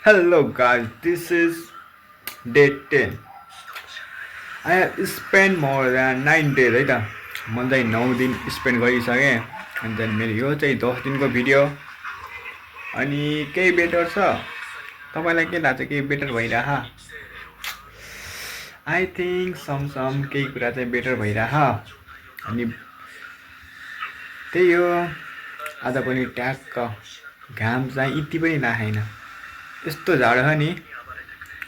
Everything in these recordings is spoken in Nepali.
Hello guys, this is day 10. I have spent more than 9 days है त मैले चाहिँ 9 दिन स्पेन्ड गरिसकेँ अनि then मेरो यो चाहिँ 10 दिनको भिडियो अनि केही बेटर छ तपाईँलाई के लाग्छ केही बेटर भइरह आई थिङ्क सम केही कुरा चाहिँ बेटर भइरह अनि त्यही हो आज पनि ट्याक्क घाम चाहिँ यति पनि लागेन यस्तो झाड छ नि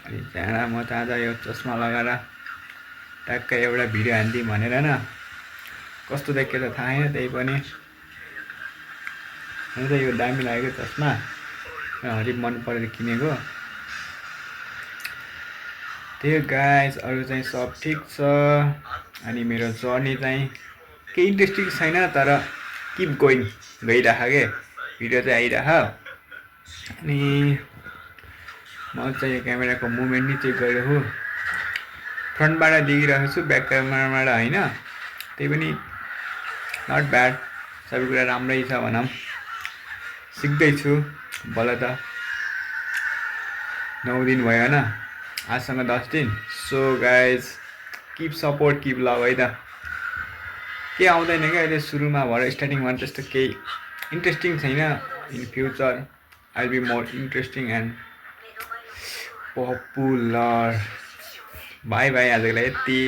अनि त्यहाँ म त आज यो चस्मा लगाएर ट्याक्क एउटा भिडियो हान्दिउँ भनेर न कस्तो देख्यो त थाहा छैन त्यही पनि हुन्छ यो दामी लागेको चस्मा हरि मन परेर किनेको त्यही गाइस अरू चाहिँ सब ठिक छ अनि मेरो जर्नी चाहिँ केही इन्ट्रेस्टिङ छैन तर किप गोइङ गइरह के भिडियो चाहिँ आइरह अनि म चाहिँ यो क्यामेराको मुभमेन्ट नि चेक गरिरहेको फ्रन्टबाट देखिरहेको छु ब्याक क्यामेराबाट होइन त्यही पनि नट ब्याड सबै कुरा राम्रै छ भनौँ सिक्दैछु बल्ल त 9 दिन भयो होइन आजसँग 10 दिन so guys keep support keep love है त के आउँदैन क्या अहिले सुरुमा भएर स्टार्टिङमा त्यस्तो केही इन्ट्रेस्टिङ छैन in future I will be more interesting and popular bye bye आजको लागि यति